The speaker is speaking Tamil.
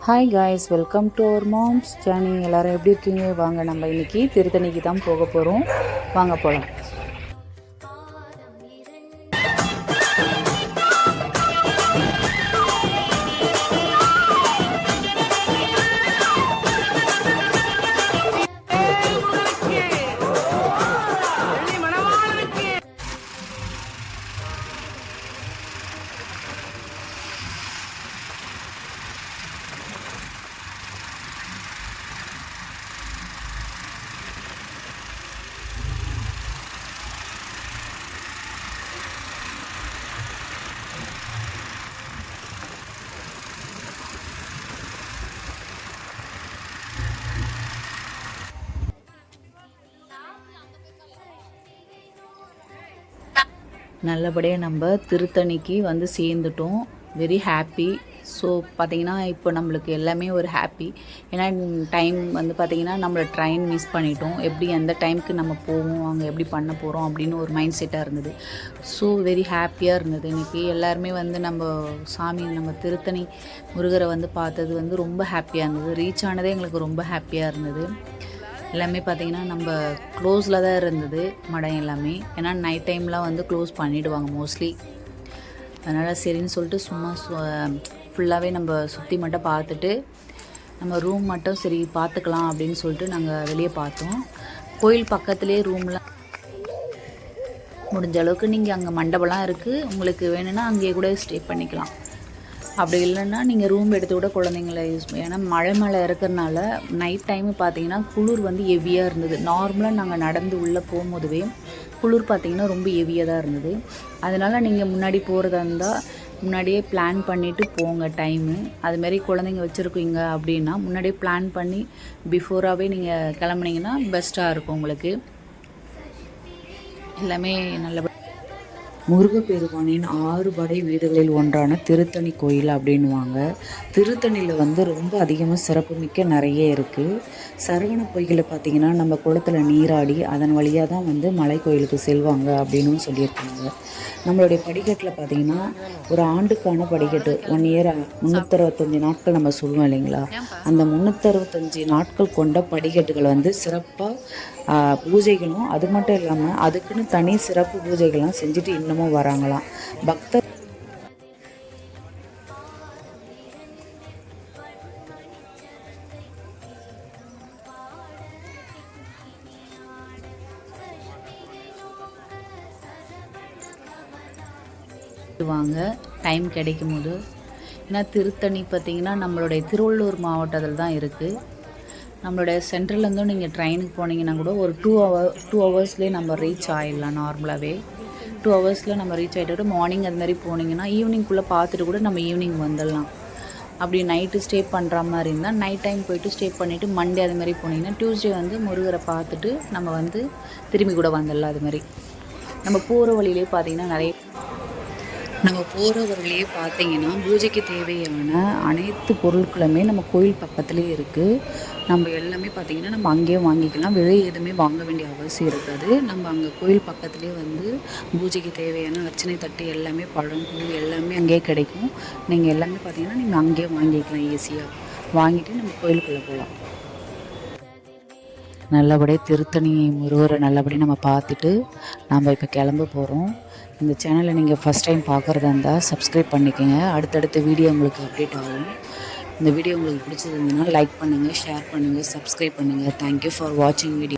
Hi guys, welcome to our mom's journey. எல்லோரும் எப்படி இருக்கீங்க? வாங்க, நம்ம இன்றைக்கி திருத்தணிக்கு தான் போக போகிறோம். வாங்க போகலாம். நல்லபடியாக நம்ம திருத்தணிக்கு வந்து சேர்ந்துட்டோம். Very happy. ஸோ பார்த்திங்கன்னா இப்போ நம்மளுக்கு எல்லாமே ஒரு ஹாப்பி. ஏன்னா டைம் வந்து பார்த்திங்கன்னா நம்மளை ட்ரெயின் மிஸ் பண்ணிட்டோம். எப்படி எந்த டைமுக்கு நம்ம போவோம், அங்கே எப்படி பண்ண போகிறோம் அப்படின்னு ஒரு மைண்ட் செட்டாக இருந்தது. ஸோ வெரி ஹாப்பியாக இருந்தது. இன்றைக்கி எல்லாருமே வந்து நம்ம நம்ம திருத்தணி முருகரை வந்து பார்த்தது வந்து ரொம்ப ஹாப்பியாக இருந்தது. ரீச் ஆனதே எங்களுக்கு ரொம்ப ஹாப்பியாக இருந்தது. எல்லாமே பார்த்திங்கன்னா நம்ம க்ளோஸில் தான் இருந்தது மடம் எல்லாமே. ஏன்னா நைட் டைம்லாம் வந்து க்ளோஸ் பண்ணிவிடுவாங்க மோஸ்ட்லி. அதனால் சரின்னு சொல்லிட்டு சும்மா ஃபுல்லாகவே நம்ம சுற்றி மட்டும் பார்த்துட்டு நம்ம ரூம் மட்டும் சரி பார்த்துக்கலாம் அப்படின்னு சொல்லிட்டு நாங்கள் வெளியே பார்த்தோம். கோயில் பக்கத்துலேயே ரூம்லாம் முடிஞ்ச அளவுக்கு நீங்கள் அங்கே மண்டபம்லாம் இருக்குது, உங்களுக்கு வேணும்னா அங்கேயே கூட ஸ்டே பண்ணிக்கலாம். அப்படி இல்லைன்னா நீங்கள் ரூம் எடுத்து கூட குழந்தைங்கள யூஸ் பண்ணி. ஏன்னா மழை மேலே இருக்கிறனால நைட் டைமு பார்த்தீங்கன்னா குளிர் வந்து ஹெவியாக இருந்தது. நார்மலாக நாங்கள் நடந்து உள்ளே போகும்போதுவே குளிர் பார்த்திங்கன்னா ரொம்ப ஹெவியாக தான் இருந்தது. அதனால் நீங்கள் முன்னாடி போகிறதா இருந்தால் முன்னாடியே பிளான் பண்ணிவிட்டு போங்க டைமு. அதுமாரி குழந்தைங்க வச்சுருக்கீங்க அப்படின்னா முன்னாடியே பிளான் பண்ணி பிஃபோராகவே நீங்கள் கிளம்புனீங்கன்னா பெஸ்ட்டாக இருக்கும் உங்களுக்கு. எல்லாமே நல்லபடியாக முருகப்பெருமானின் 6 படை வீடுகளில் ஒன்றான திருத்தணி கோயில் அப்படின்வாங்க. திருத்தணியில் வந்து ரொம்ப அதிகமாக சிறப்புமிக்க நிறைய இருக்குது. சரவண பொய்களை பார்த்திங்கன்னா நம்ம குளத்தில் நீராடி அதன் வழியாக தான் வந்து மலை கோயிலுக்கு செல்வாங்க அப்படின்னு சொல்லியிருக்காங்க. நம்மளுடைய படிக்கட்டில் பார்த்திங்கன்னா ஒரு ஆண்டுக்கான படிக்கட்டு 1 இயர் 365 நாட்கள் நம்ம சொல்லுவோம் இல்லைங்களா, அந்த 365 நாட்கள் கொண்ட படிக்கட்டுகள் வந்து சிறப்பாக பூஜைகளும், அது மட்டும் இல்லாமல் அதுக்குன்னு தனி சிறப்பு பூஜைகள்லாம் செஞ்சுட்டு இன்னமும் வராங்களாம். பக்தர் வாங்க டைம் கிடைக்கும் போது. ஏன்னா திருத்தணி பார்த்திங்கன்னா நம்மளுடைய திருவள்ளூர் மாவட்டத்தில் தான் இருக்குது. நம்மளுடைய சென்ட்ரல்லேருந்தும் நீங்கள் ட்ரெயினுக்கு போனீங்கன்னா கூட ஒரு 2 ஹவர்ஸ்லேயே நம்ம ரீச் ஆகிடலாம். நார்மலாகவே 2 ஹவர்ஸில் நம்ம ரீச் ஆகிட்டு மார்னிங் அது மாதிரி போனீங்கன்னா ஈவினிங்குள்ளே பார்த்துட்டு கூட நம்ம ஈவினிங் வந்துடலாம். அப்படி நைட்டு ஸ்டே பண்ணுற மாதிரி இருந்தால் நைட் டைம் போய்ட்டு ஸ்டே பண்ணிவிட்டு மண்டே அது மாதிரி போனீங்கன்னா டியூஸ்டே வந்து முருகரை பார்த்துட்டு நம்ம வந்து திரும்பி கூட வந்துடலாம். அது மாதிரி நம்ம போகிற வழியிலே பார்த்திங்கன்னா நம்ம போகிற வழியிலே பார்த்திங்கன்னா பூஜைக்கு தேவையான அனைத்து பொருட்களுமே நம்ம கோயில் பக்கத்துலேயே இருக்குது. நம்ம எல்லாமே பார்த்திங்கன்னா நம்ம அங்கேயே வாங்கிக்கலாம். வெளியே எதுவுமே வாங்க வேண்டிய அவசியம் இருக்காது. நம்ம அங்கே கோயில் பக்கத்துலேயே வந்து பூஜைக்கு தேவையான அர்ச்சனை தட்டு எல்லாமே, பழம், பூ எல்லாமே அங்கேயே கிடைக்கும். நீங்கள் எல்லாமே பார்த்திங்கன்னா நீங்கள் அங்கேயே வாங்கிக்கலாம். ஈஸியாக வாங்கிட்டு நம்ம கோயிலுக்குள்ளே போகலாம். நல்லபடியாக திருத்தணி முருகரை நல்லபடியாக நம்ம பார்த்துட்டு நம்ம இப்போ கிளம்ப போகிறோம். இந்த சேனலை நீங்கள் ஃபஸ்ட் டைம் பார்க்குறதா இருந்தால் சப்ஸ்கிரைப் பண்ணிக்கோங்க. அடுத்தடுத்த வீடியோ உங்களுக்கு அப்டேட் ஆகும். இந்த வீடியோ உங்களுக்கு பிடிச்சிருந்ததுன்னா லைக் பண்ணுங்கள், ஷேர் பண்ணுங்கள், சப்ஸ்கிரைப் பண்ணுங்கள். தேங்க்யூ ஃபார் வாட்சிங் வீடியோ.